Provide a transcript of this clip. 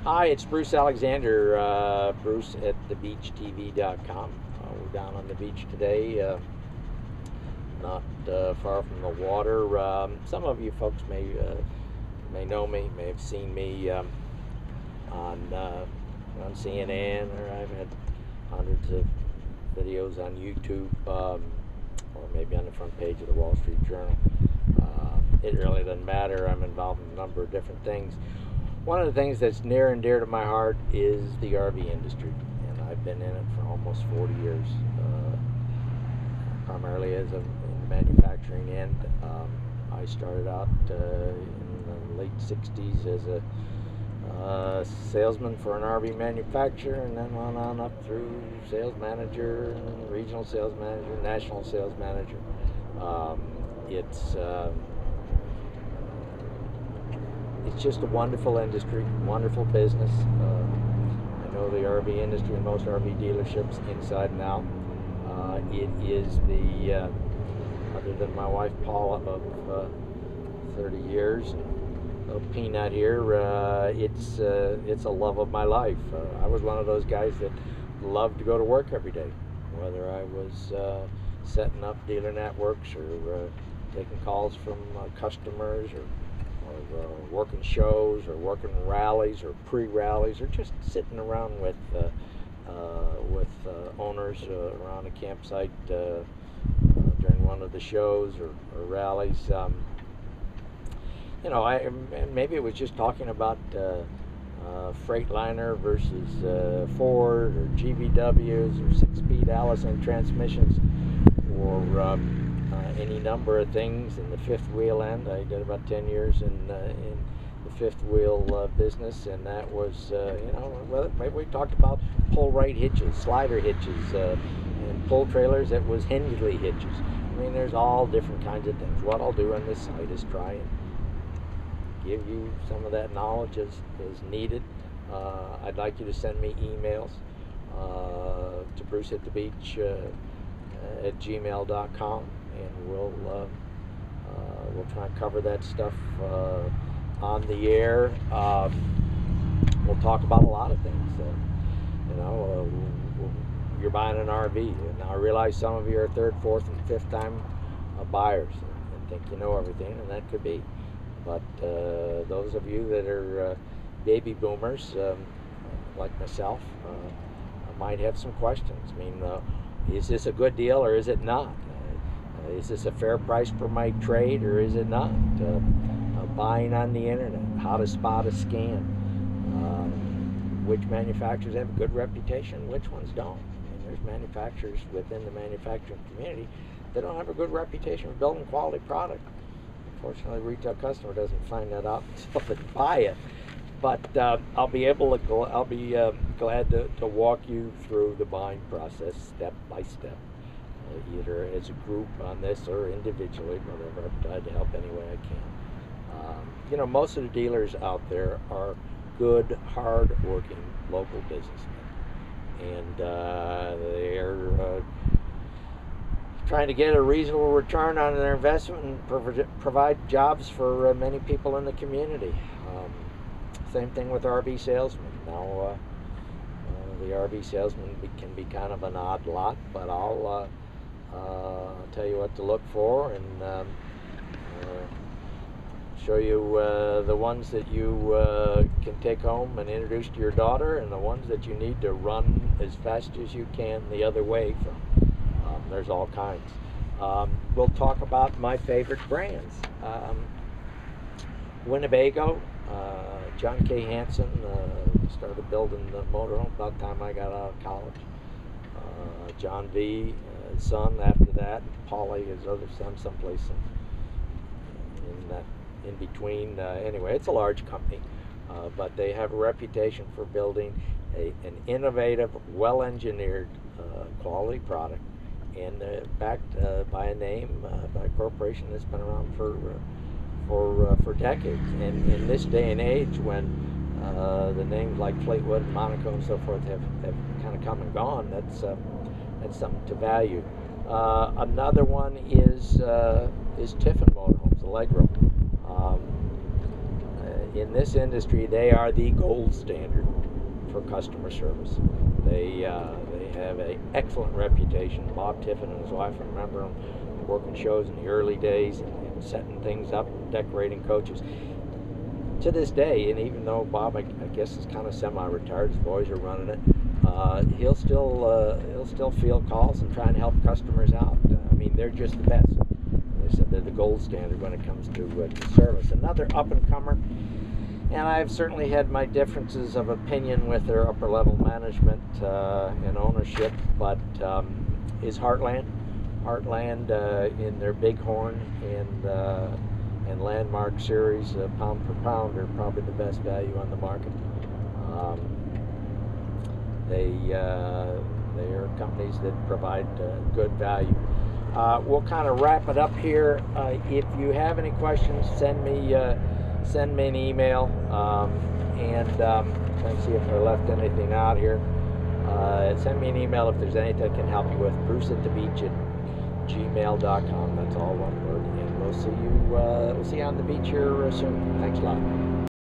Hi, it's Bruce Alexander, Bruce at thebeachtv.com. We're down on the beach today, not far from the water. Some of you folks may know me, may have seen me on CNN, or I've had hundreds of videos on YouTube, or maybe on the front page of the Wall Street Journal. It really doesn't matter. I'm involved in a number of different things. One of the things that's near and dear to my heart is the RV industry, and I've been in it for almost 40 years, primarily as in the manufacturing end. I started out in the late 60s as a salesman for an RV manufacturer, and then went on up through sales manager, regional sales manager, national sales manager. It's just a wonderful industry, wonderful business. I know the RV industry and most RV dealerships inside and out. It is the, other than my wife Paula of 30 years, and little Peanut here, it's a love of my life. I was one of those guys that loved to go to work every day, whether I was setting up dealer networks or taking calls from customers, or working shows, or working rallies, or pre-rallies, or just sitting around with owners around a campsite during one of the shows or rallies. Maybe it was just talking about Freightliner versus Ford, or GVWs, or 6-speed Allison transmissions, or any number of things in the fifth wheel end. I did about 10 years in the fifth wheel business, and that was, maybe we talked about pull right hitches, slider hitches, and pull trailers that was Henley hitches. I mean, there's all different kinds of things. What I'll do on this site is try and give you some of that knowledge as needed. I'd like you to send me emails to Bruce at the Beach at gmail.com, and we'll try and cover that stuff on the air. We'll talk about a lot of things. You're buying an RV. Now, I realize some of you are third, fourth, and fifth time buyers and think you know everything, and that could be. But those of you that are baby boomers, like myself, might have some questions. I mean, is this a good deal or is it not? Is this a fair price for my trade or is it not? Buying on the internet, how to spot a scam, which manufacturers have a good reputation, which ones don't. I mean, there's manufacturers within the manufacturing community that don't have a good reputation for building quality product. Unfortunately, the retail customer doesn't find that out until they buy it. But I'll be glad to walk you through the buying process step by step, either as a group on this or individually, whatever. I've tried to help any way I can. Most of the dealers out there are good, hard-working local businessmen, and they're trying to get a reasonable return on their investment and provide jobs for many people in the community. Same thing with RV salesmen. Now, the RV salesman can be kind of an odd lot, but I'll tell you what to look for, and show you the ones that you can take home and introduce to your daughter, and the ones that you need to run as fast as you can the other way from. There's all kinds. We'll talk about my favorite brands. Winnebago, John K. Hansen started building the motorhome about the time I got out of college. John V., his son after that, Paulie, his other son, someplace in between. Anyway, it's a large company, but they have a reputation for building an innovative, well-engineered, quality product, and backed by a name, by a corporation that's been around for decades. And in this day and age, when the names like Fleetwood and Monaco and so forth have kind of come and gone, that's something to value. Another one is Tiffin Motorhomes, Allegro. in this industry, they are the gold standard for customer service. They have an excellent reputation. Bob Tiffin and his wife, I remember them working shows in the early days and setting things up, decorating coaches. To this day, and even though Bob, I guess, is kind of semi-retired, his boys are running it, he'll still field calls and try and help customers out. I mean, they're just the best. They said they're the gold standard when it comes to service. Another up-and-comer, and I've certainly had my differences of opinion with their upper-level management and ownership, but is Heartland. Heartland in their Bighorn and Landmark series, pound per pound, are probably the best value on the market. They are companies that provide good value. We'll kind of wrap it up here. If you have any questions, send me an email, and trying to see if I left anything out here. Send me an email if there's anything I can help you with. bruceatthebeach@gmail.com. That's all one word. And we'll see you on the beach here soon. Thanks a lot.